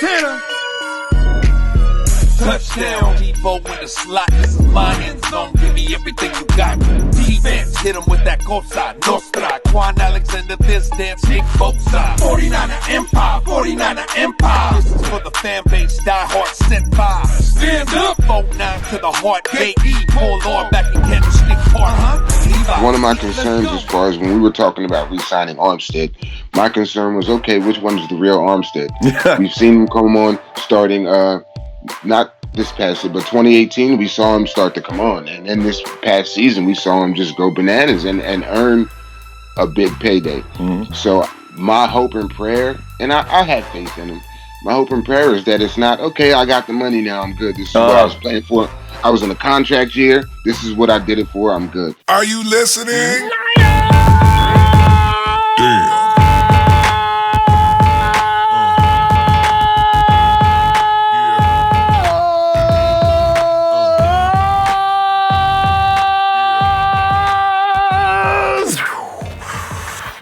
Hit him. Touchdown, Debo in the slot. This is my end zone. Give me everything you got. Defense, hit him with that Cosa Nostra. Quan Alexander, this dance, Nick Bosa. 49er Empire, 49er Empire. This is for the fan base, die hard, set by. Stand up, 4-9 to the heart, J.E. Paul Lord back in Candlestick Park. One of my concerns as far as when we were talking about re-signing Armstead, my concern was, okay, which one is the real Armstead? We've seen him come on starting, not this past year, but 2018, we saw him start to come on. And then this past season, we saw him just go bananas and earn a big payday. Mm-hmm. So my hope and prayer, and I have faith in him, my hope and prayer is that it's not, okay, I got the money now, I'm good. This is what I was playing for. I was in a contract year. This is what I did it for. I'm good. Are you listening? Damn.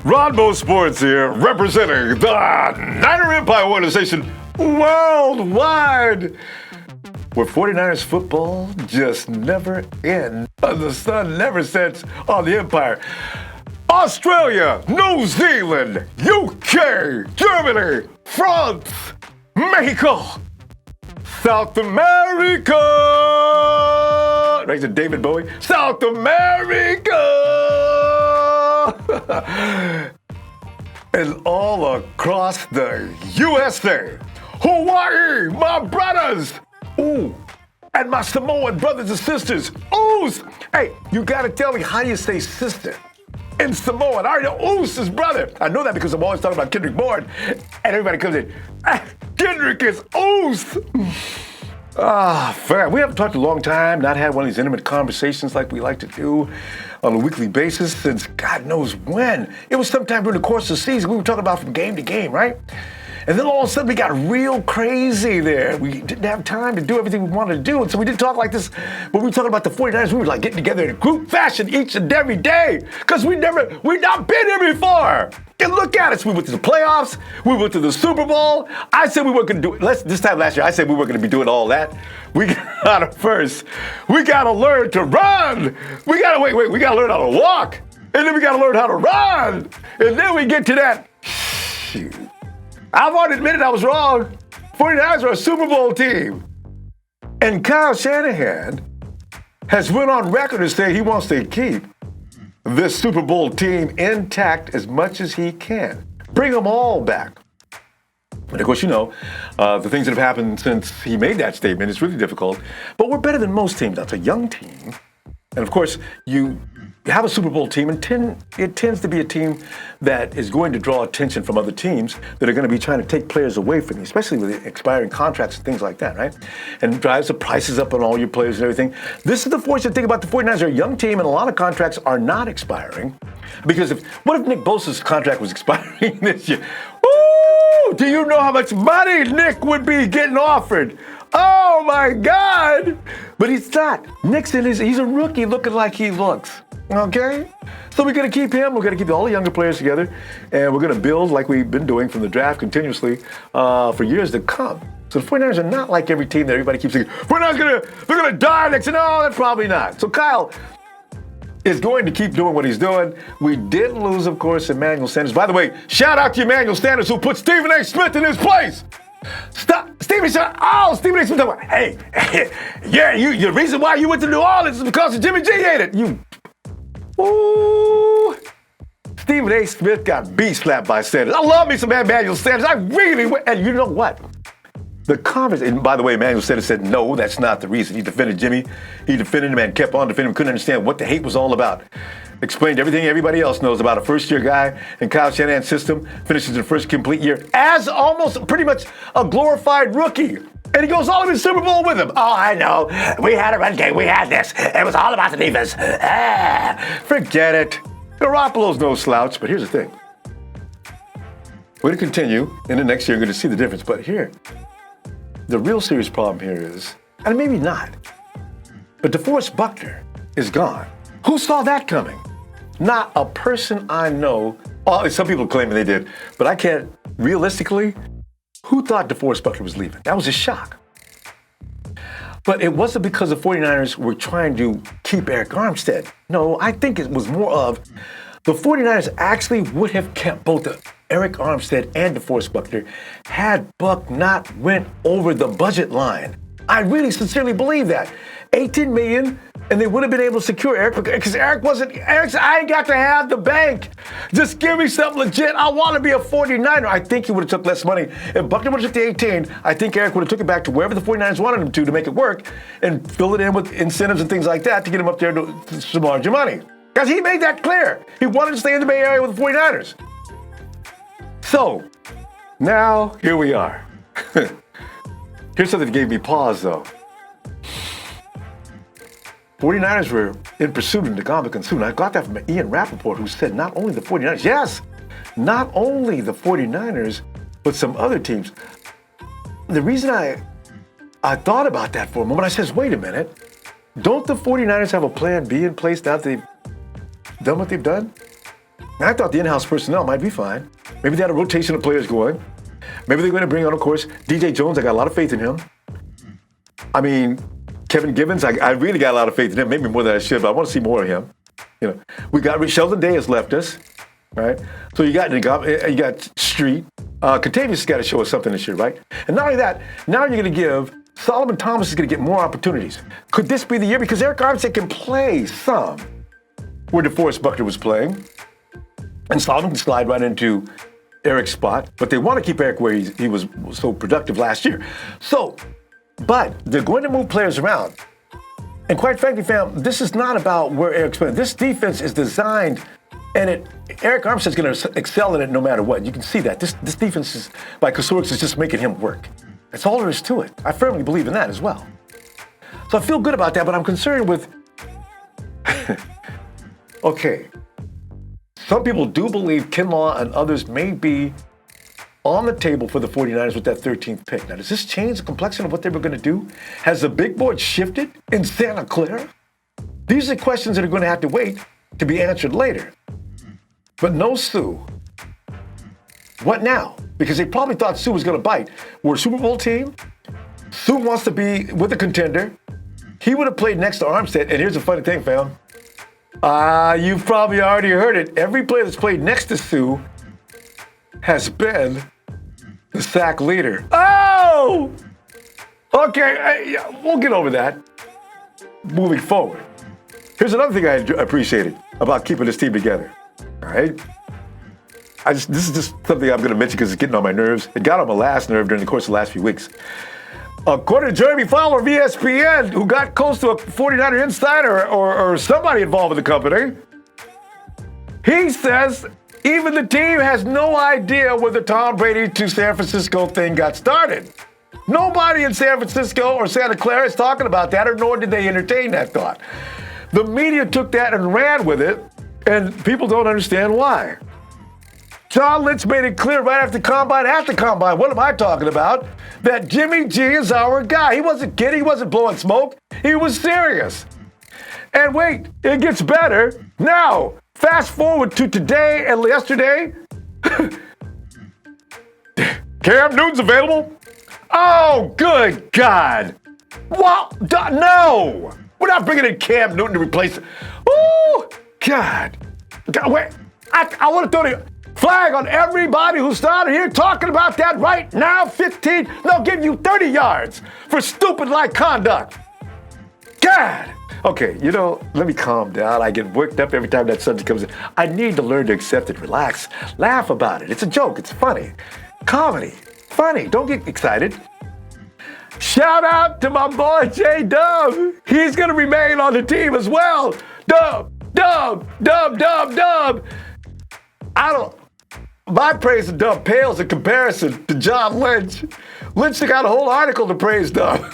Ronbo Sports here, representing the Niner Empire organization worldwide, where 49ers football just never ends. The sun never sets on the Empire. Australia, New Zealand, UK, Germany, France, Mexico, South America. Right to David Bowie. South America. And all across the USA. Hawaii, my brothers. Ooh. And my Samoan brothers and sisters. Oos. Hey, you gotta tell me, how do you say sister in Samoan? I already know Oos is brother. I know that because I'm always talking about Kendrick Bourne. And everybody comes in, Kendrick is Oos. Fam, we haven't talked a long time, not had one of these intimate conversations like we like to do on a weekly basis since God knows when. It was sometime during the course of the season. We were talking about from game to game, right? And then all of a sudden we got real crazy there. We didn't have time to do everything we wanted to do. And so we didn't talk like this. When we were talking about the 49ers, we were like getting together in a group fashion each and every day. Because we'd not been here before. And look at us. We went to the playoffs. We went to the Super Bowl. I said we weren't going to do it. This time last year, I said we weren't going to be doing all that. We got to first. We got to learn to run. We got to We got to learn how to walk. And then we got to learn how to run. And then we get to that. Shoot. I've already admitted I was wrong. 49ers are a Super Bowl team. And Kyle Shanahan has went on record to say he wants to keep this Super Bowl team intact as much as he can. Bring them all back. And of course, you know, the things that have happened since he made that statement, it's really difficult. But we're better than most teams. That's a young team. And of course, you have a Super Bowl team, and it tends to be a team that is going to draw attention from other teams that are going to be trying to take players away from you, especially with expiring contracts and things like that, right? And drives the prices up on all your players and everything. This is the fortunate thing about the 49ers. They're a young team, and a lot of contracts are not expiring. Because what if Nick Bosa's contract was expiring this year? Ooh, do you know how much money Nick would be getting offered? Oh, my God. But he's not. He's a rookie looking like he looks. Okay? So we're going to keep him. We're going to keep all the younger players together. And we're going to build like we've been doing from the draft continuously for years to come. So the 49ers are not like every team that everybody keeps saying, 49ers they're going to die next year. No, they're probably not. So Kyle is going to keep doing what he's doing. We did lose, of course, Emmanuel Sanders. By the way, shout out to Emmanuel Sanders who put Stephen A. Smith in his place. Stop, Stephen A. Smith. Hey, yeah, the reason why you went to New Orleans is because of Jimmy G ate it. Ooh. Stephen A. Smith got B-slapped by Sanders. I love me some Emmanuel Sanders. And you know what? The conference, and by the way, Emmanuel Sanders said, no, that's not the reason. He defended Jimmy. He defended him and kept on defending him. Couldn't understand what the hate was all about. Explained everything everybody else knows about a first-year guy in Kyle Shanahan's system. Finishes the first complete year as almost pretty much a glorified rookie. And he goes all in the Super Bowl with him. Oh, I know. We had a run game. We had this. It was all about the defense. Forget it. Garoppolo's no slouch. But here's the thing. We're going to continue. In the next year, you're going to see the difference. But here, the real serious problem here is, and maybe not, but DeForest Buckner is gone. Who saw that coming? Not a person I know. Oh, some people claim they did. But I can't, realistically, Who thought DeForest Buckner was leaving? That was a shock. But it wasn't because the 49ers were trying to keep Eric Armstead. No, I think it was more of the 49ers actually would have kept both Eric Armstead and DeForest Buckner had Buck not went over the budget line. I really sincerely believe that. $18 million, and they would have been able to secure Eric because Eric said, I ain't got to have the bank. Just give me something legit. I want to be a 49er. I think he would have took less money. If Buckner would have took the 18, I think Eric would have took it back to wherever the 49ers wanted him to make it work and fill it in with incentives and things like that to get him up there to some larger money. Because he made that clear. He wanted to stay in the Bay Area with the 49ers. So, now, here we are. Here's something that gave me pause, though. 49ers were in pursuit of Ndamukong Suh. And I got that from Ian Rappaport, who said not only the 49ers, yes, not only the 49ers, but some other teams. The reason I thought about that for a moment, I says, wait a minute. Don't the 49ers have a plan B in place now that they've done what they've done? And I thought the in-house personnel might be fine. Maybe they had a rotation of players going. Maybe they're going to bring on, of course, DJ Jones. I got a lot of faith in him. I mean, Kevin Givens, I really got a lot of faith in him, maybe more than I should, but I want to see more of him. You know, we got Sheldon Day has left us, right? So you got Street. Contavious has got to show us something this year, right? And not only that, now you're going to give Solomon Thomas is going to get more opportunities. Could this be the year? Because Eric Armstead can play some where DeForest Buckner was playing, and Solomon can slide right into Eric's spot, but they want to keep Eric where he was so productive last year. So, but they're going to move players around. And quite frankly, fam, this is not about where Eric's playing. This defense is designed, and Eric Armstead's going to excel in it no matter what. You can see that. This defense is, by Kosuric, is just making him work. That's all there is to it. I firmly believe in that as well. So I feel good about that, but I'm concerned with, okay, some people do believe Kinlaw and others may be on the table for the 49ers with that 13th pick. Now, does this change the complexion of what they were going to do? Has the big board shifted in Santa Clara? These are questions that are going to have to wait to be answered later. But no Suh. What now? Because they probably thought Suh was going to bite. We're a Super Bowl team. Suh wants to be with a contender. He would have played next to Armstead. And here's the funny thing, fam. You've probably already heard it. Every player that's played next to Suh has been the sack leader. Oh! Okay, we'll get over that moving forward. Here's another thing I appreciated about keeping this team together. All right? This is just something I'm going to mention because it's getting on my nerves. It got on my last nerve during the course of the last few weeks. According to Jeremy Fowler of ESPN, who got close to a 49er insider or somebody involved with the company, he says even the team has no idea where the Tom Brady to San Francisco thing got started. Nobody in San Francisco or Santa Clara is talking about that, or nor did they entertain that thought. The media took that and ran with it, and people don't understand why. John Lynch made it clear right after the combine, what am I talking about? That Jimmy G is our guy. He wasn't kidding, he wasn't blowing smoke, he was serious. And wait, it gets better. Now, fast forward to today and yesterday. Cam Newton's available? Oh, good God. Well, no. We're not bringing in Cam Newton to replace it. Oh, God. Wait, I want to throw the flag on everybody who started here talking about that right now. 15, they'll give you 30 yards for stupid-like conduct. God. Okay, let me calm down. I get worked up every time that subject comes in. I need to learn to accept it, relax, laugh about it. It's a joke, it's funny. Comedy, funny, don't get excited. Shout out to my boy J-Dub. He's gonna remain on the team as well. Dub. My praise of Dub pales in comparison to John Lynch. Lynch got a whole article to praise Dub.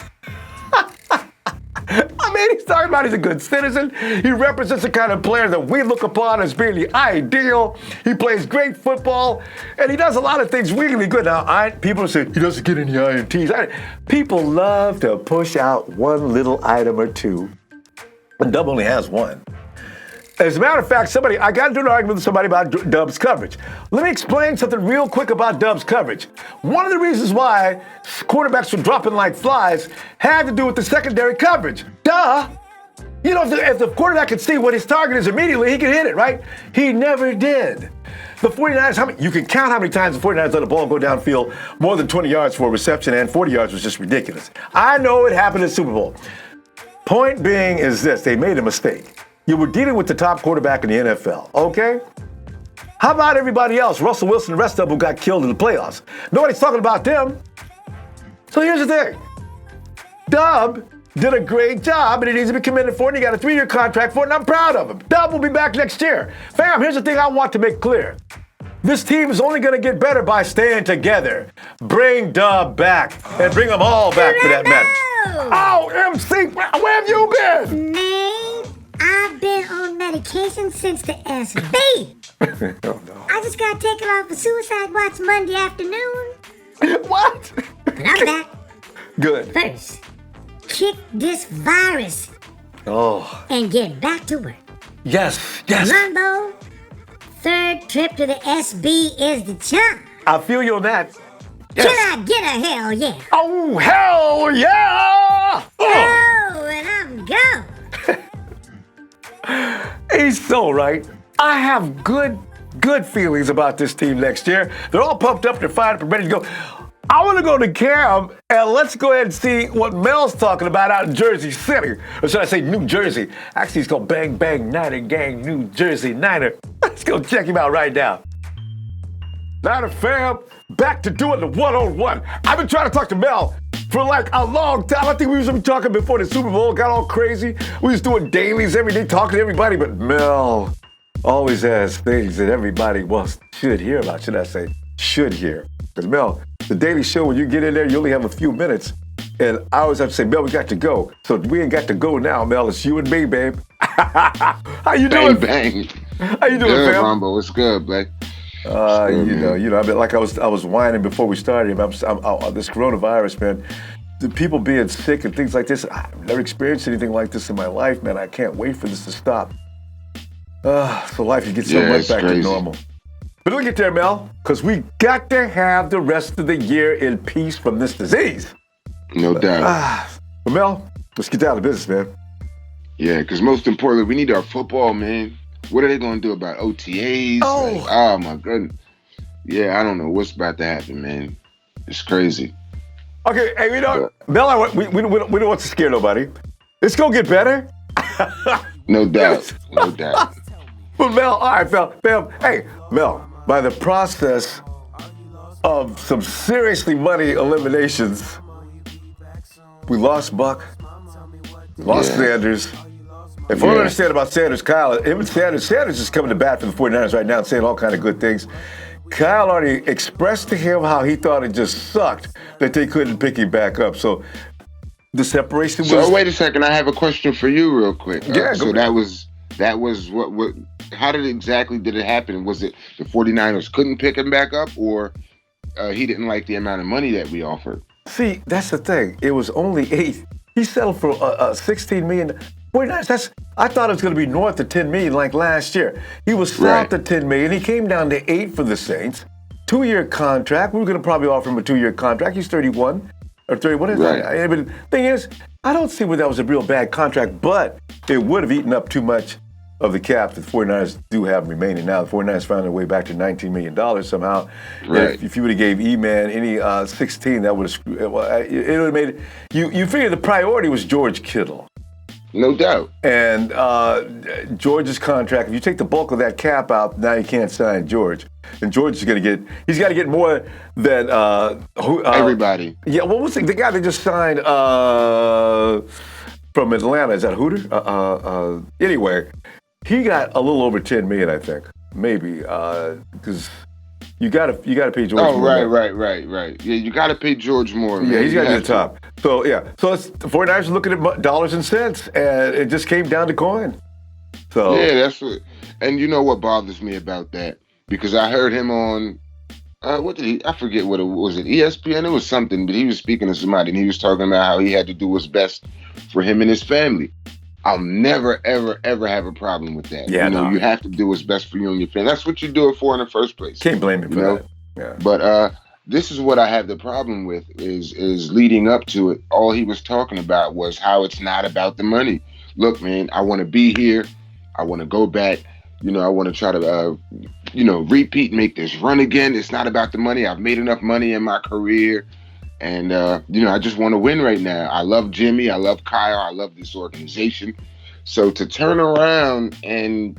I mean, he's talking about he's a good citizen. He represents the kind of player that we look upon as being the ideal. He plays great football, and he does a lot of things really good. Now, people say he doesn't get any INTs. People love to push out one little item or two, and Dub only has one. As a matter of fact, I got into an argument with somebody about Dub's coverage. Let me explain something real quick about Dub's coverage. One of the reasons why quarterbacks were dropping like flies had to do with the secondary coverage. Duh! You know, if the quarterback could see what his target is immediately, he could hit it, right? He never did. The 49ers, you can count how many times the 49ers let a ball go downfield more than 20 yards for a reception, and 40 yards was just ridiculous. I know it happened in the Super Bowl. Point being is this, they made a mistake. You were dealing with the top quarterback in the NFL, okay? How about everybody else? Russell Wilson and the rest of them who got killed in the playoffs. Nobody's talking about them. So here's the thing. Dub did a great job, and he needs to be commended for it, and he got a 3-year contract for it, and I'm proud of him. Dub will be back next year. Fam, here's the thing I want to make clear. This team is only going to get better by staying together. Bring Dub back, and bring them all back for that matter. Oh, MC, where have you been? Man, I've been on medication since the SB. Oh, no. I just got taken off a suicide watch Monday afternoon. What? But I'm back. Good. First, kick this virus Oh, and get back to work. yes. Ronbo, third trip to the SB is the charm. I feel you on that. Can I get a hell yeah? Oh, hell yeah! Oh, and I'm gone. He's so right. I have good feelings about this team next year. They're all pumped up, they're fired up and ready to go. I want to go to Cam, and let's go ahead and see what Mel's talking about out in Jersey City. Or should I say New Jersey? Actually, it's called Bang Bang Niner Gang New Jersey Niner. Let's go check him out right now. Niner fam, back to doing the one-on-one. I've been trying to talk to Mel for like a long time. I think we was talking before the Super Bowl got all crazy. We was doing dailies every day, talking to everybody, but Mel always has things that everybody should hear about, should hear. Because Mel, the Daily Show, when you get in there, you only have a few minutes. And I always have to say, Mel, we got to go. So we ain't got to go now, Mel. It's you and me, babe. How you doing? Bang. How you doing, Good, fam? Ronbo. What's good, Blake? You know. I mean, like I was whining before we started. This coronavirus, man. The people being sick and things like this. I've never experienced anything like this in my life, man. I can't wait for this to stop. So life, you get so much back to normal. But we'll get there, Mel, because we got to have the rest of the year in peace from this disease. No doubt. But Mel, let's get down to business, man. Yeah, because most importantly, we need our football, man. What are they going to do about OTAs? Oh, my goodness. Yeah, I don't know what's about to happen, man. It's crazy. Okay, hey, Mel, we don't want to scare nobody. It's going to get better. No doubt. No doubt. But Mel, all right, fam. Hey, Mel, by the process of some seriously money eliminations, we lost Buck, we lost Sanders. If I don't understand about Sanders, Kyle, Sanders is coming to bat for the 49ers right now and saying all kind of good things. Kyle already expressed to him how he thought it just sucked that they couldn't pick him back up. So the separation was... So wait a second, I have a question for you real quick. So that was what how did it happen? Was it the 49ers couldn't pick him back up, or he didn't like the amount of money that we offered? See, that's the thing. It was only 8. He settled for $16 million. 49ers, I thought it was going to be north of $10 million like last year. He was south of $10 million. He came down to 8 for the Saints. 2-year contract. We were going to probably offer him a 2-year contract. He's 31 or 31. But the thing is, I don't see where that was a real bad contract, but it would have eaten up too much of the cap that the 49ers do have remaining now. The 49ers found their way back to $19 million somehow. Right. If you would have gave E-Man any 16, that would have, it would have made it, you figure the priority was George Kittle. No doubt. And George's contract, if you take the bulk of that cap out, now you can't sign George. And George is going to he's got to get more than everybody. Yeah, what was the guy that just signed from Atlanta? Is that Hooter? Anyway, he got a little over $10 million, I think, maybe, because you got to pay George. Oh, more. Right. Yeah, you got to pay George more. Man. Yeah, he's got to be the top. So it's the 49ers are looking at dollars and cents, and it just came down to coin. So yeah, that's what. And you know what bothers me about that? Because I heard him on, I forget what it was. It ESPN? It was something, but he was speaking to somebody, and he was talking about how he had to do what's best for him and his family. I'll never, ever, ever have a problem with that. Yeah, You have to do what's best for you and your family. That's what you do it for in the first place. Can't blame me for that. Yeah. But this is what I have the problem with is leading up to it. All he was talking about was how it's not about the money. Look, man, I want to be here. I want to go back. I want to try to, repeat, make this run again. It's not about the money. I've made enough money in my career. And, I just want to win right now. I love Jimmy. I love Kyle. I love this organization. So to turn around and,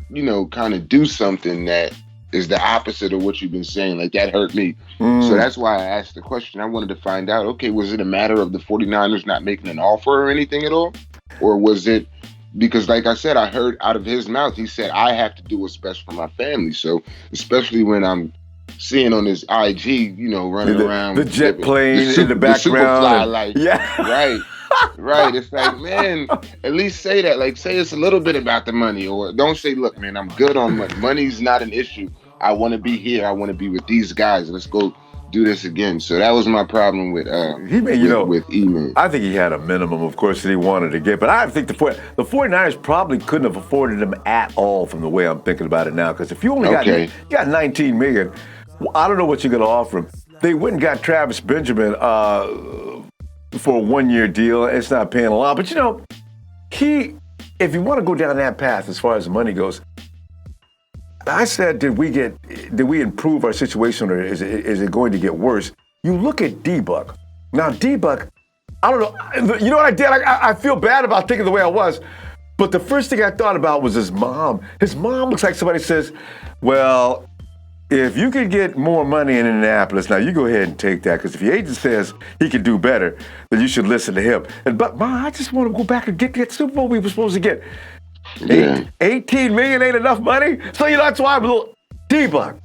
kind of do something that is the opposite of what you've been saying, like that hurt me. So that's why I asked the question. I wanted to find out, okay, was it a matter of the 49ers not making an offer or anything at all? Or was it because, like I said, I heard out of his mouth, he said, I have to do what's best for my family. So especially when I'm seeing on his IG, running around the jet plane in the background. The Superfly life. Yeah. Right. It's like, man, at least say that. Like, say it's a little bit about the money, or don't say, look, man, I'm good on money. Money's not an issue. I want to be here. I want to be with these guys. Let's go do this again. So that was my problem with with E-Man. I think he had a minimum, of course, that he wanted to get. But I think the 49ers probably couldn't have afforded him at all from the way I'm thinking about it now. Because if you only got $19 million, I don't know what you're going to offer him. They went and got Travis Benjamin for a 1-year deal. It's not paying a lot. But, if you want to go down that path as far as the money goes, I said, did we improve our situation, or is it going to get worse? You look at D-Buck. Now, D-Buck, I don't know. You know what I did? I feel bad about thinking the way I was. But the first thing I thought about was his mom. His mom looks like somebody says, well, if you could get more money in Indianapolis, now you go ahead and take that, because if your agent says he can do better, then you should listen to him. But Mom, I just want to go back and get that Super Bowl we were supposed to get. Yeah. $18 million ain't enough money. So that's why I'm a little D-Buck.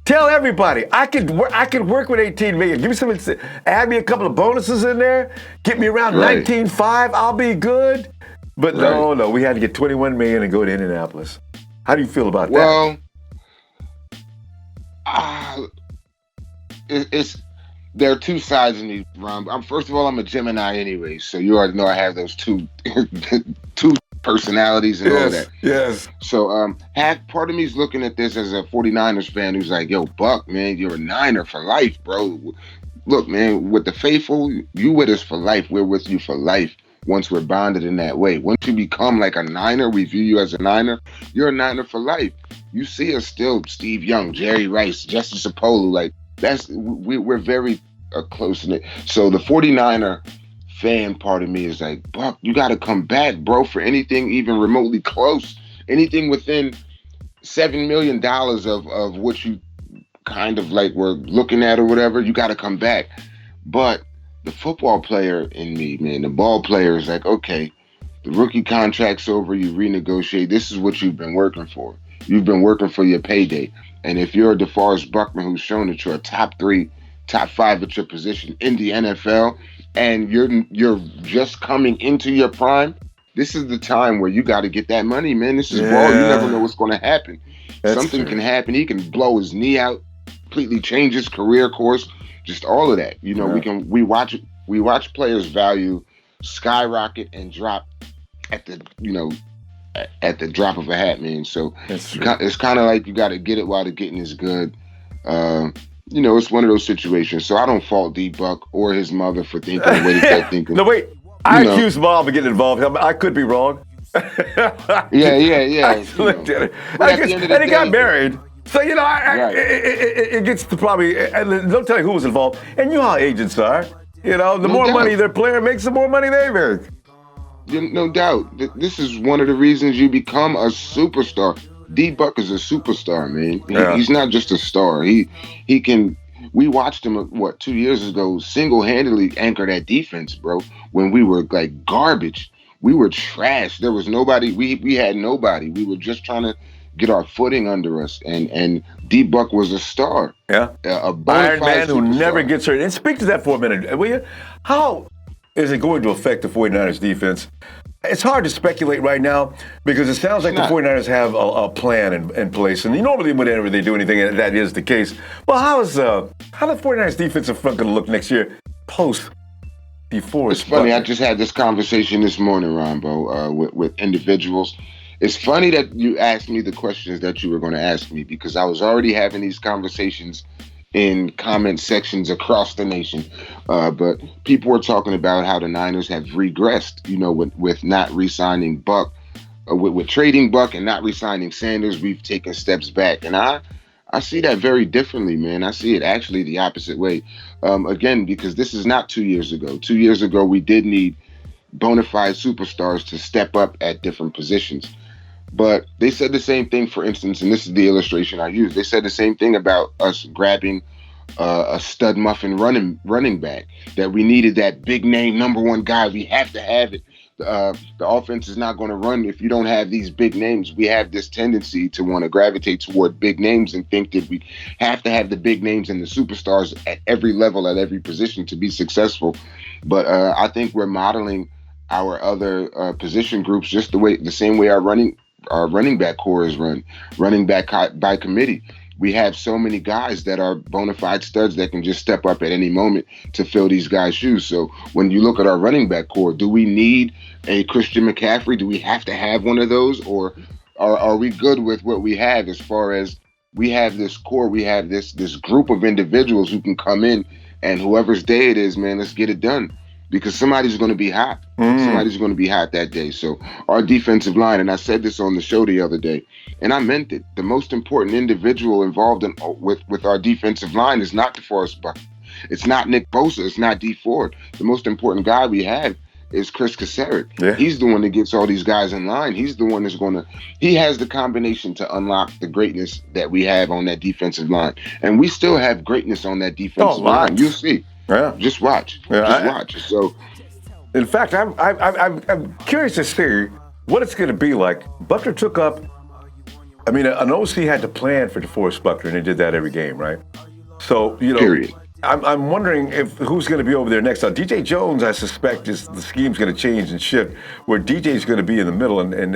Tell everybody I could work with $18 million. Give me something. Add me a couple of bonuses in there. Get me around 19.5. I'll be good. But no, we had to get $21 million and go to Indianapolis. How do you feel about that? Well, there are two sides in these, Ron. First of all, I'm a Gemini anyway, so you already know I have those two personalities and all that. Yes. So part of me is looking at this as a 49ers fan who's like, yo, Buck, man, you're a Niner for life, bro. Look, man, with the faithful, you with us for life. We're with you for life once we're bonded in that way. Once you become like a Niner, we view you as a Niner, you're a Niner for life. You see us still, Steve Young, Jerry Rice, Jesse Sapolu, like we're very close-knit. So the 49er fan part of me is like, Buck, you got to come back, bro, for anything even remotely close, anything within $7 million of what you kind of like were looking at or whatever, you got to come back. But the football player in me, man, the ball player is like, okay, the rookie contract's over, you renegotiate. This is what you've been working for. You've been working for your payday. And if you're a DeForest Buckner who's shown that you're a top 3, top 5 at your position in the NFL, and you're just coming into your prime, this is the time where you got to get that money, man. This is ball. You never know what's going to happen. Something can happen. He can blow his knee out, completely change his career course, just all of that. We watch players' value skyrocket and drop at the drop of a hat, man. So it's kind of like you got to get it while the getting is good. It's one of those situations. So I don't fault D-Buck or his mother for thinking the way they're thinking. No, wait. I accuse Mom of getting involved. I could be wrong. Yeah. And he got married. So, it gets to probably, don't tell you who was involved. And you know how agents are. The more money their player makes, the more money they make. No doubt. This is one of the reasons you become a superstar. D-Buck is a superstar, man. He's not just a star. He can. We watched him 2 years ago single-handedly anchor that defense, bro. When we were like garbage, we were trash. There was nobody. We had nobody. We were just trying to get our footing under us, and D-Buck was a star. Yeah, a Iron Man who never gets hurt. And speak to that for a minute, will you? How is it going to affect the 49ers defense? It's hard to speculate right now because it sounds like the 49ers have a plan in place. And normally whenever they do anything, that is the case. Well, how the 49ers defensive front going to look next year post DeForest It's funny. I Buckner. just had this conversation this morning, Ronbo, with individuals. It's funny that you asked me the questions that you were going to ask me because I was already having these conversations in comment sections across the nation. But people were talking about how the Niners have regressed, with not re-signing Buck, with trading Buck and not re-signing Sanders. We've taken steps back. And I see that very differently, man. I see it actually the opposite way. Again, because this is not 2 years ago. 2 years ago, we did need bona fide superstars to step up at different positions. But they said the same thing, for instance, and this is the illustration I use. They said the same thing about us grabbing a stud muffin running back, that we needed that big name number one guy. We have to have it. The offense is not going to run if you don't have these big names. We have this tendency to want to gravitate toward big names and think that we have to have the big names and the superstars at every level, at every position to be successful. But I think we're modeling our other position groups just the same way our running back core is running back by committee. We have so many guys that are bona fide studs that can just step up at any moment to fill these guys' shoes. So when you look at our running back core, do we need a Christian McCaffrey? Do we have to have one of those? Or are we good with what we have as far as we have this core, we have this group of individuals who can come in and whoever's day it is, man, let's get it done. Because somebody's going to be hot. Somebody's going to be hot that day. So our defensive line, and I said this on the show the other day, and I meant it. The most important individual involved with our defensive line is not DeForest Buckner. It's not Nick Bosa. It's not D Ford. The most important guy we have is Chris Kasarik. Yeah. He's the one that gets all these guys in line. He's the one that's he has the combination to unlock the greatness that we have on that defensive line. And we still have greatness on that defensive line. You'll see. Yeah. Just watch. Watch. So, in fact, I'm curious to see what it's going to be like. Buckner took up. I mean, an OC had to plan for DeForest Buckner, and he did that every game, right? So, period. I'm wondering who's going to be over there next. Now, DJ Jones, I suspect, the scheme's going to change and shift, where DJ's going to be in the middle, and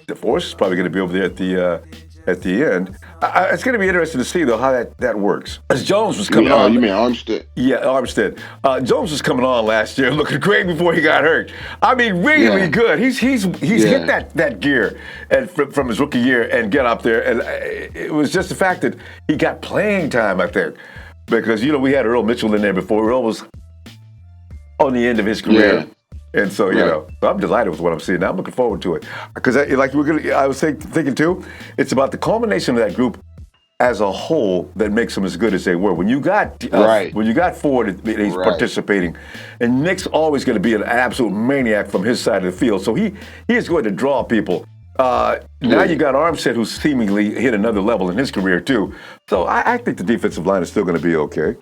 DeForest is probably going to be over there at the end. It's going to be interesting to see, though, how that works. As Jones was coming on. You mean Armstead? Yeah, Armstead. Jones was coming on last year, looking great before he got hurt. I mean, really good. He's hit that gear from his rookie year and get up there. And it was just the fact that he got playing time, I think. Because, we had Earl Mitchell in there before. Earl was on the end of his career. Yeah. And so, I'm delighted with what I'm seeing. Now I'm looking forward to it. Because I was thinking too, it's about the culmination of that group as a whole that makes them as good as they were. When you got Ford, he's participating, and Nick's always going to be an absolute maniac from his side of the field. So he is going to draw people. Now you got Armstead, who's seemingly hit another level in his career too. So I think the defensive line is still going to be okay.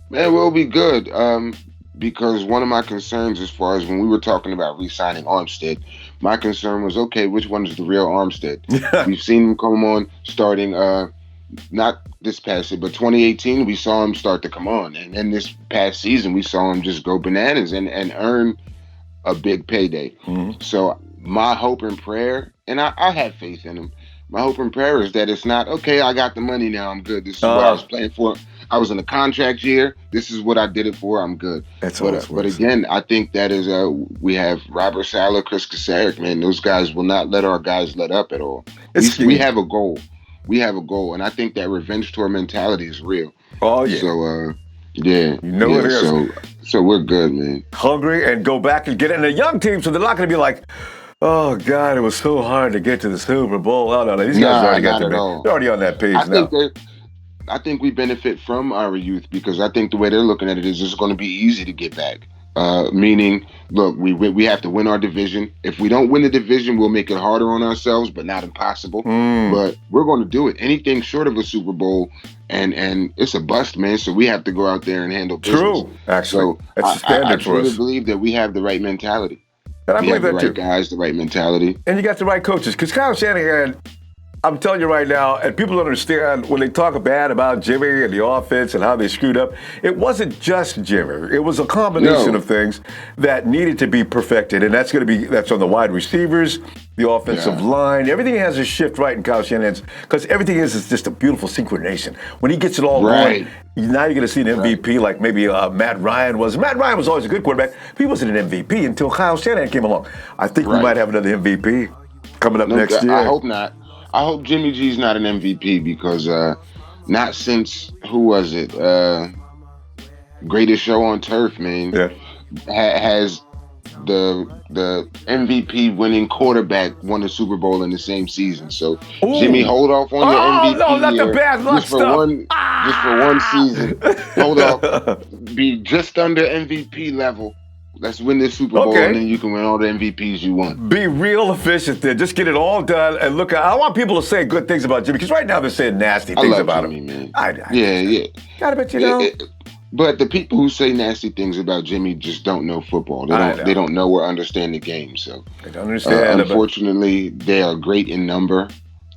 Man, we'll be good. Because one of my concerns, as far as when we were talking about re-signing Armstead, my concern was, okay, which one is the real Armstead? We've seen him come on starting, not this past year, but 2018, we saw him start to come on. And then this past season, we saw him just go bananas and earn a big payday. Mm-hmm. So my hope and prayer, and I have faith in him, my hope and prayer is that it's not, okay, I got the money now, I'm good. This is what I was playing for. I was in a contract year. This is what I did it for. I'm good. But again, I think that is we have Robert Saleh, Chris Kasarik, man. Those guys will not let our guys let up at all. We have a goal. We have a goal, and I think that revenge tour mentality is real. Oh yeah. So it is. So we're good, man. Hungry and go back and get it. And the young team, so they're not going to be like, oh God, it was so hard to get to the Super Bowl. Oh, no, these guys already got they're already on that page now. I think we benefit from our youth because I think the way they're looking at it is it's going to be easy to get back. Meaning, look, we have to win our division. If we don't win the division, we'll make it harder on ourselves, but not impossible. But we're going to do it. Anything short of a Super Bowl, and it's a bust, man. So we have to go out there and handle business. True, actually. So that's the standard I for us. truly believe that we have the right mentality. And I believe that too. The right guys, the right mentality. And you got the right coaches. Because Kyle Shanahan, I'm telling you right now, and people don't understand when they talk bad about Jimmy and the offense and how they screwed up, it wasn't just Jimmy. It was a combination of things that needed to be perfected, and that's on the wide receivers, the offensive line. Everything has to shift right in Kyle Shanahan's, because everything is just a beautiful synchronization. When he gets it all going, now you're going to see an MVP like maybe Matt Ryan was. Matt Ryan was always a good quarterback, but he wasn't an MVP until Kyle Shanahan came along. I think we might have another MVP coming up next year. I hope not. I hope Jimmy G's not an MVP because not since, who was it? Greatest Show on Turf, man. Yeah. Has the MVP winning quarterback won the Super Bowl in the same season. So Jimmy, hold off on your MVP. No, not the bad luck stuff. Just for one season. Hold off. Be just under MVP level. Let's win this Super Bowl, and then you can win all the MVPs you want. Be real efficient there. Just get it all done. And look, I want people to say good things about Jimmy, because right now they're saying nasty things about Jimmy, him. Man. Yeah. Gotta bet you know. But the people who say nasty things about Jimmy just don't know football. They don't know or understand the game. So they don't understand. Unfortunately, they are great in number,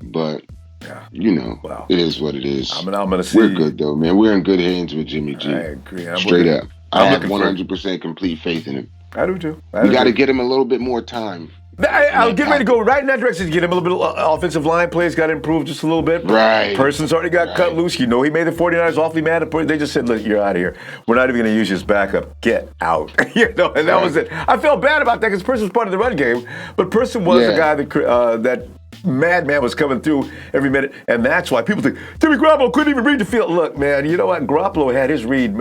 but it is what it is. I'm gonna see. We're good though, man. We're in good hands with Jimmy G. I agree. Straight up. I have 100% complete faith in him. I do too. We got to get him a little bit more time. I'll get ready to go right in that direction. Get him a little bit of offensive line plays, got to improve just a little bit. Right. Person's already got cut loose. He made the 49ers awfully mad. They just said, look, you're out of here. We're not even going to use you as backup. Get out. And that was it. I felt bad about that because Person was part of the run game, but Person was the guy that madman was coming through every minute, and that's why people think Jimmy Garoppolo couldn't even read the field. Look, man, you know what? Garoppolo had his read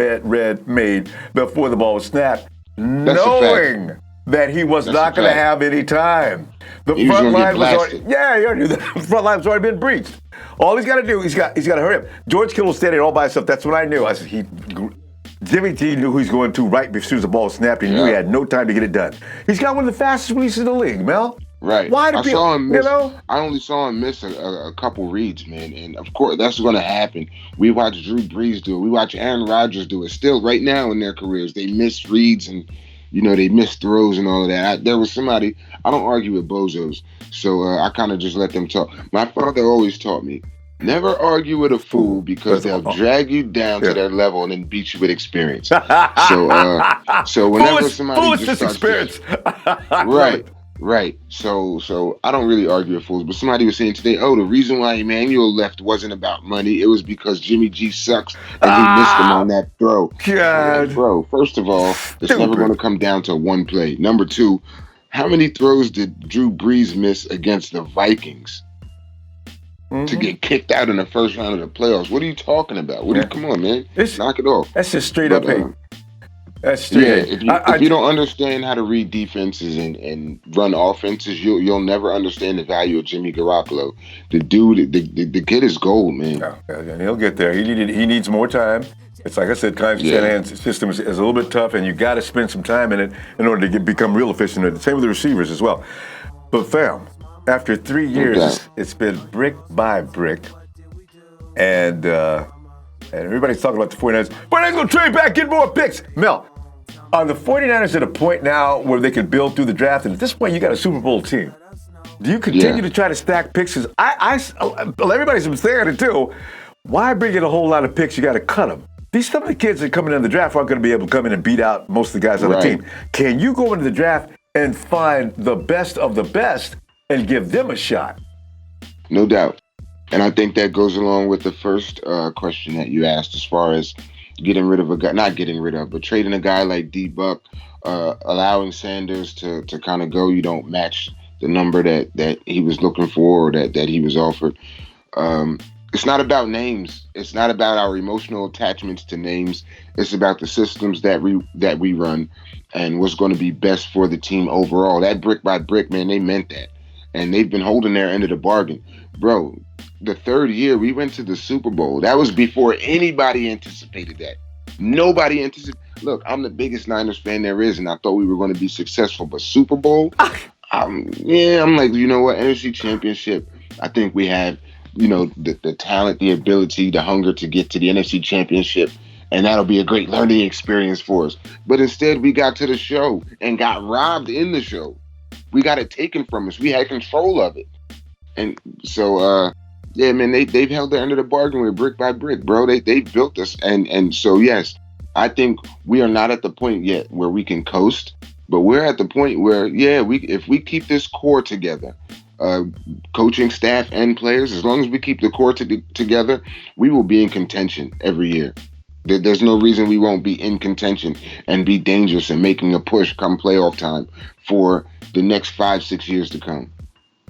made before the ball was snapped, knowing that he was not going to have any time. The front line was already, you already knew that. The front line was already been breached. All he's got to do, he's got to hurry up. George Kittle was standing all by himself. That's what I knew. I said, Jimmy G knew who he's going to right as soon as the ball snapped. He knew he had no time to get it done. He's got one of the fastest releases in the league, Mel. Right. Why do people, saw him miss, you know? I only saw him miss a couple reads, man. And, of course, that's going to happen. We watch Drew Brees do it. We watch Aaron Rodgers do it. Still, right now in their careers, they miss reads and, they miss throws and all of that. There was somebody, I don't argue with bozos, so I kind of just let them talk. My father always taught me, never argue with a fool because they'll drag you down to their level and then beat you with experience. So whenever somebody just starts experience. Right. So I don't really argue with fools, but somebody was saying today, the reason why Emmanuel left wasn't about money. It was because Jimmy G sucks and he missed him on that throw. God. Bro, first of all, it's never going to come down to one play. Number two, how many throws did Drew Brees miss against the Vikings to get kicked out in the first round of the playoffs? What are you talking about? Come on, man. Knock it off. That's just straight up hate. That's straight. If you don't understand how to read defenses and run offenses, you'll never understand the value of Jimmy Garoppolo. The dude, the kid is gold, man. And he'll get there. He needs more time. It's like I said, Kyle Shanahan's system is a little bit tough, and you got to spend some time in it in order to become real efficient. Same with the receivers as well. But fam, after 3 years, it's been brick by brick, and everybody's talking about the 49ers. 49ers going to trade back, get more picks. Mel, are the 49ers at a point now where they can build through the draft? And at this point, you got a Super Bowl team. Do you continue to try to stack picks? Everybody's been saying it too. Why bring in a whole lot of picks? You got to cut them. Some of the kids that are coming in the draft aren't going to be able to come in and beat out most of the guys on the team. Can you go into the draft and find the best of the best and give them a shot? No doubt. And I think that goes along with the first question that you asked as far as getting rid of a guy, not getting rid of, but trading a guy like D-Buck, allowing Sanders to kind of go. You don't match the number that he was looking for or that he was offered. It's not about names. It's not about our emotional attachments to names. It's about the systems that we run and what's going to be best for the team overall. That brick by brick, man, they meant that. And they've been holding their end of the bargain. Bro, the third year we went to the Super Bowl. That was before anybody anticipated that. Nobody anticipated. Look, I'm the biggest Niners fan there is, and I thought we were going to be successful. But Super Bowl, I'm like, you know what? NFC Championship, I think we have, the talent, the ability, the hunger to get to the NFC Championship, and that'll be a great learning experience for us. But instead, we got to the show and got robbed in the show. We got it taken from us. We had control of it. And so, yeah, man, they've held their end of the bargain with brick by brick, bro. They built us, and so yes, I think we are not at the point yet where we can coast, but we're at the point where yeah, we if we keep this core together, uh, coaching staff and players, as long as we keep the core together, we will be in contention every year. There's no reason we won't be in contention and be dangerous and making a push come playoff time for the next 5, 6 years to come.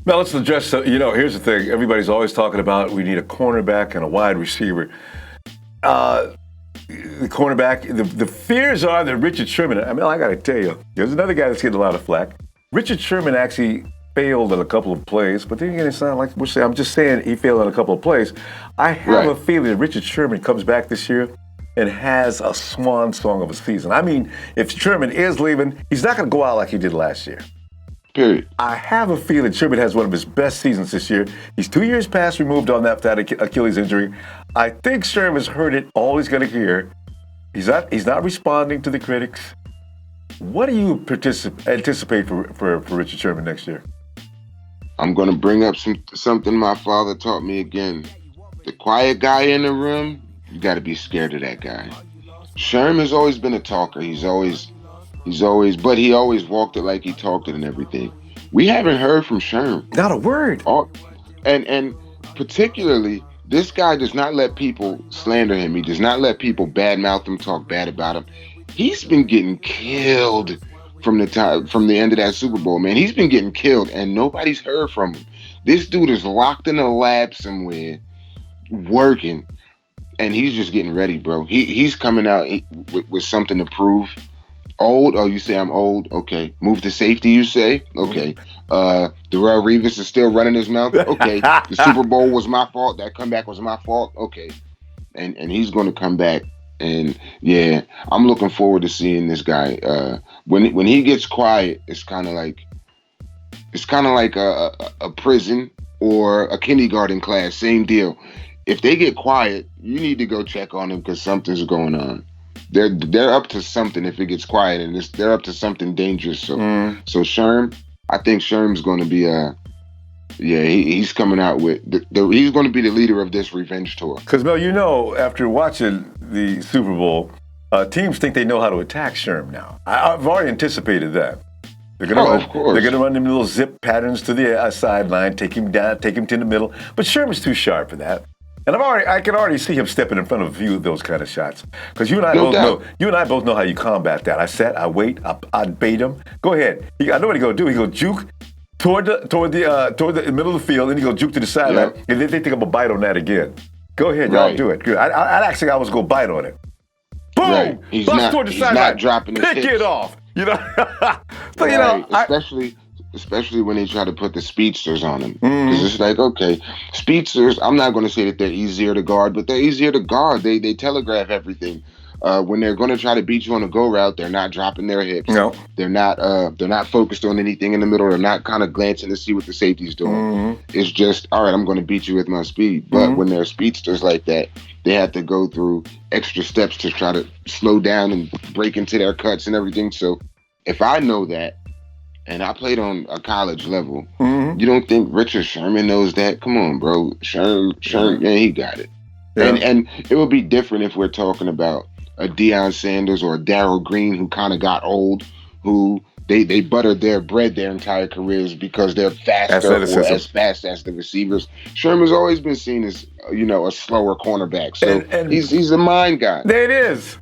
Now let's address, here's the thing. Everybody's always talking about we need a cornerback and a wide receiver. The cornerback, the fears are that Richard Sherman, I got to tell you, there's another guy that's getting a lot of flack. Richard Sherman actually failed on a couple of plays, but then you're going to sound like I'm just saying he failed on a couple of plays. I have a feeling that Richard Sherman comes back this year and has a swan song of a season. I mean, if Sherman is leaving, he's not going to go out like he did last year. Period. I have a feeling Sherman has one of his best seasons this year. He's 2 years past removed on that Achilles injury. I think Sherman's heard it all he's going to hear. He's not responding to the critics. What do you anticipate for Richard Sherman next year? I'm going to bring up something my father taught me again. The quiet guy in the room, you got to be scared of that guy. Sherman's always been a talker. But he always walked it like he talked it and everything. We haven't heard from Sherman. Not a word. And particularly, this guy does not let people slander him. He does not let people badmouth him, talk bad about him. He's been getting killed from the end of that Super Bowl, man. He's been getting killed, and nobody's heard from him. This dude is locked in a lab somewhere, working, and he's just getting ready, bro. He's coming out with something to prove. Old? Oh, you say I'm old? Okay. Move to safety, you say? Okay. Darrell Revis is still running his mouth? Okay. The Super Bowl was my fault. That comeback was my fault? Okay. And he's going to come back. And, yeah, I'm looking forward to seeing this guy. When he gets quiet, it's kind of like a prison or a kindergarten class. Same deal. If they get quiet, you need to go check on them because something's going on. They're up to something if it gets quiet, and they're up to something dangerous. So Sherm, I think Sherm's going to be he's coming out with he's going to be the leader of this revenge tour. Because Mel, after watching the Super Bowl, teams think they know how to attack Sherm now. I've already anticipated that. They're gonna run them little zip patterns to the sideline, take him down, take him to the middle. But Sherman's too sharp for that. And I can already see him stepping in front of a few of those kind of shots. Because you and I both know how you combat that. I wait, I bait him. Go ahead. I know what he's gonna do. He's gonna juke toward the middle of the field, and he's gonna juke to the sideline, and then they think I'm gonna bite on that again. Go ahead, y'all do it. Good. I actually was gonna bite on it. Boom! Right. He's not dropping his Pick hips. it off. So especially when they try to put the speedsters on him. Because it's like, okay, speedsters, I'm not going to say that they're easier to guard, but they're easier to guard. They telegraph everything. When they're going to try to beat you on a go route, they're not dropping their hips. No. They're not focused on anything in the middle. They're not kind of glancing to see what the safety's doing. It's just, all right, I'm going to beat you with my speed. But when they're speedsters like that, they have to go through extra steps to try to slow down and break into their cuts and everything. So if I know that, and I played on a college level, you don't think Richard Sherman knows that? Come on, bro. Sherman, man, he got it. Yeah. And it would be different if we're talking about a Deion Sanders or a Darrell Green who kind of got old, who they buttered their bread their entire careers because they're faster or as fast as the receivers. Sherman's always been seen as, a slower cornerback. So and he's a mind guy. There it is.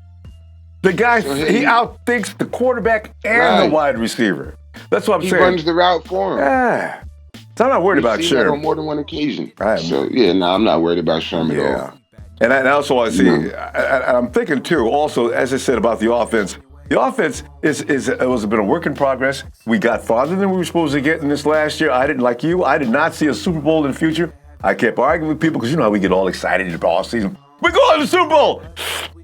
The guy, he outthinks the quarterback and the wide receiver. That's what I'm saying. He runs the route for him. Yeah. So I'm not worried about Sherman. On more than one occasion. I'm not worried about Sherman at all. And I also want to see, I'm thinking too, also, as I said about the offense has been a work in progress. We got farther than we were supposed to get in this last year. I did not see a Super Bowl in the future. I kept arguing with people because you know how we get all excited in the off season. We're going to the Super Bowl.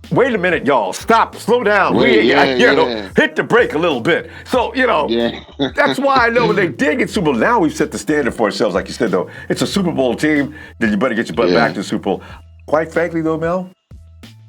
Wait a minute, y'all. Stop. Slow down. Hit the brake a little bit. So, that's why I know when they did get Super Bowl, now we've set the standard for ourselves. Like you said, though, it's a Super Bowl team. Then you better get your butt back to the Super Bowl. Quite frankly, though, Mel,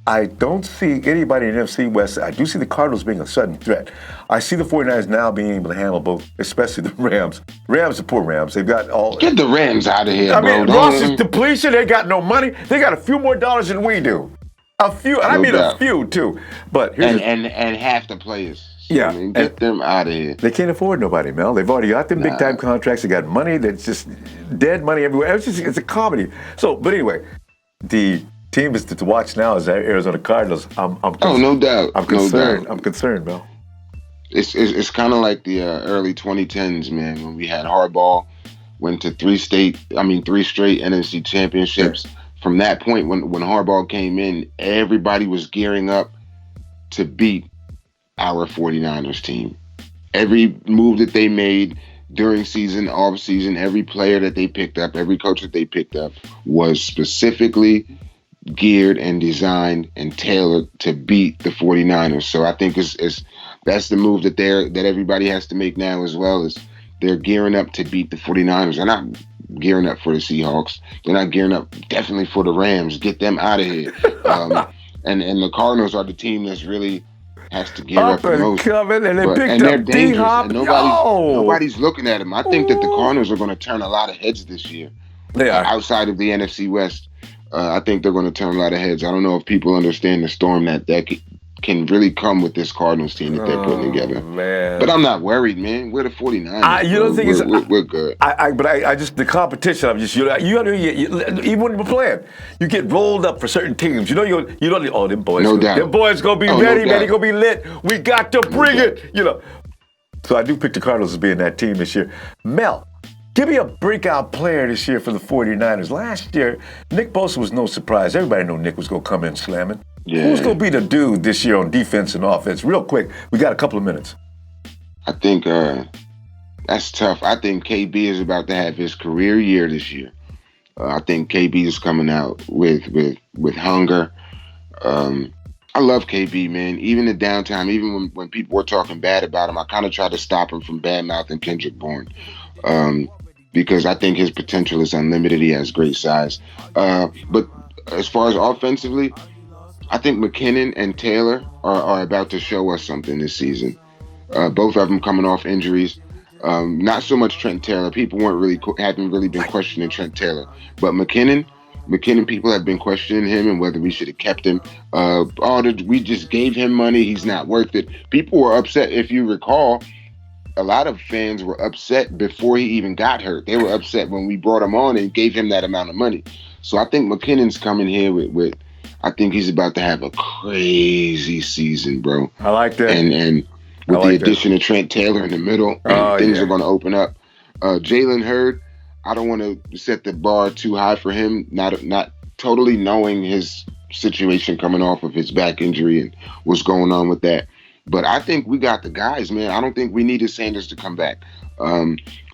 I don't see anybody in the NFC West. I do see the Cardinals being a sudden threat. I see the 49ers now being able to handle both, especially the Rams. The poor Rams. They've got all... Get the Rams out of here, I bro. mean, roster depletion. They got no money. They got a few more dollars than we do. A few. And I mean a few, too. But here's and half the players. So, yeah. I mean, get them out of here. They can't afford nobody, Mel. They've already got them big-time contracts. They got money that's just dead money everywhere. It's a comedy. So, but anyway, the team is to watch now is Arizona Cardinals. No doubt. I'm concerned. No doubt. I'm concerned, Mel. It's kind of like the early 2010s, man, when we had Harbaugh, went to three straight NFC championships. Yeah. From that point, when Harbaugh came in, everybody was gearing up to beat our 49ers team. Every move that they made during season, off season, every player that they picked up, every coach that they picked up was specifically geared and designed and tailored to beat the 49ers. So I think that's the move that everybody has to make now as well, is they're gearing up to beat the 49ers. They're not gearing up for the Seahawks. They're not gearing up definitely for the Rams. Get them out of here. And the Cardinals are the team that's really has to gear up the most. Coming, and they picked they're up dangerous. D-Hop. And nobody's looking at them. I think that the Cardinals are going to turn a lot of heads this year. They are. Outside of the NFC West. I think they're going to turn a lot of heads. I don't know if people understand the storm that can really come with this Cardinals team that they're putting together. Man. But I'm not worried, man. We're the 49ers. The thing is, we're good. I just the competition. I'm just even when we're playing, you get rolled up for certain teams. You know, them boys. No doubt. Them boys gonna be ready, man. They gonna be lit. We got to bring it. You know. So I do pick the Cardinals as being that team this year. Mel, give me a breakout player this year for the 49ers. Last year, Nick Bosa was no surprise. Everybody knew Nick was gonna come in slamming. Yeah. Who's going to be the dude this year on defense and offense? Real quick, we got a couple of minutes. I think that's tough. I think KB is about to have his career year this year. I think KB is coming out with hunger. I love KB, man. Even the downtime, even when people were talking bad about him, I kind of tried to stop him from bad-mouthing Kendrick Bourne. Because I think his potential is unlimited. He has great size. But as far as offensively, I think McKinnon and Taylor are about to show us something this season. Both of them coming off injuries. Not so much Trent Taylor. People haven't really been questioning Trent Taylor, but McKinnon, people have been questioning him and whether we should have kept him. We just gave him money. He's not worth it. People were upset. If you recall, a lot of fans were upset before he even got hurt. They were upset when we brought him on and gave him that amount of money. So I think McKinnon's coming here with I think he's about to have a crazy season, bro. I like that. And with the addition of Trent Taylor in the middle, things are going to open up. Jalen Hurd, I don't want to set the bar too high for him, not totally knowing his situation coming off of his back injury and what's going on with that. But I think we got the guys, man. I don't think we needed Sanders to come back.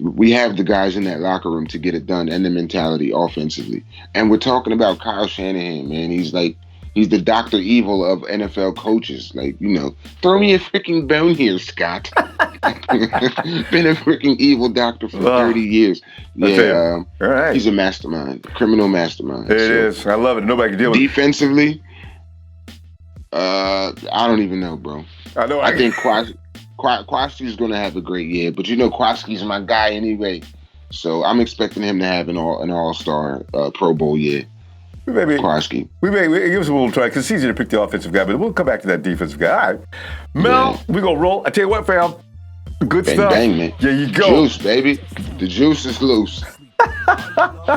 We have the guys in that locker room to get it done and the mentality offensively. And we're talking about Kyle Shanahan, man. He's the Dr. Evil of NFL coaches. Throw me a freaking bone here, Scott. Been a freaking evil doctor for 30 years. Yeah, all right. He's a mastermind, criminal mastermind. It is. I love it. Nobody can deal with it. Defensively, I don't even know, bro. I think Kwaski's going to have a great year, but Kwaski's my guy anyway. So I'm expecting him to have an all-star Pro Bowl year. Kwaski. We give us a little try because it's easy to pick the offensive guy, but we'll come back to that defensive guy. All right. Mel, we going to roll. I tell you what, fam. Good stuff. Bang, man. There you go. Juice, baby. The juice is loose.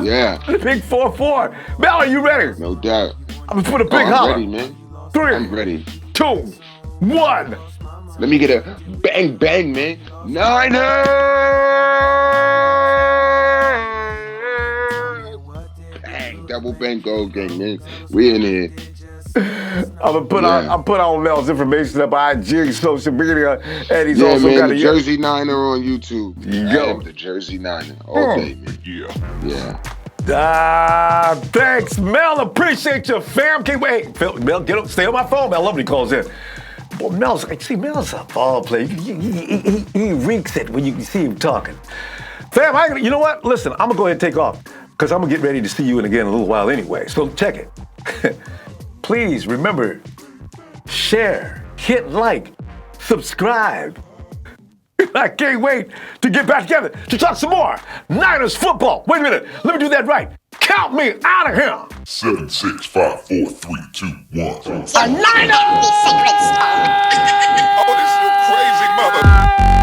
Yeah. Big 4-4. Mel, are you ready? No doubt. I'm going to put a big holler. I'm ready, man. 3. I'm ready. 2, 1. Let me get a bang, bang, man. Niners! Bang, double bang, gold gang, man. We in here. I'm put on Mel's information up IG, social media, and he's also got a Jersey Niner on YouTube. Yo, the Jersey Niner all day, man. Yeah. Thanks, Mel. Appreciate you, fam. Can't wait. Mel, get up, stay on my phone. Mel, love when he calls in. Well, Mel's a ball player. He reeks it when you see him talking. Fam, you know what? Listen, I'm going to go ahead and take off because I'm going to get ready to see you again in a little while anyway. So check it. please remember, share, hit like, subscribe. I can't wait to get back together to talk some more Niners football. Wait a minute, let me do that right. Count me out of here. 7, 6, 5, 4, 3, 2, 1. A Niners! Oh, this is crazy, mother.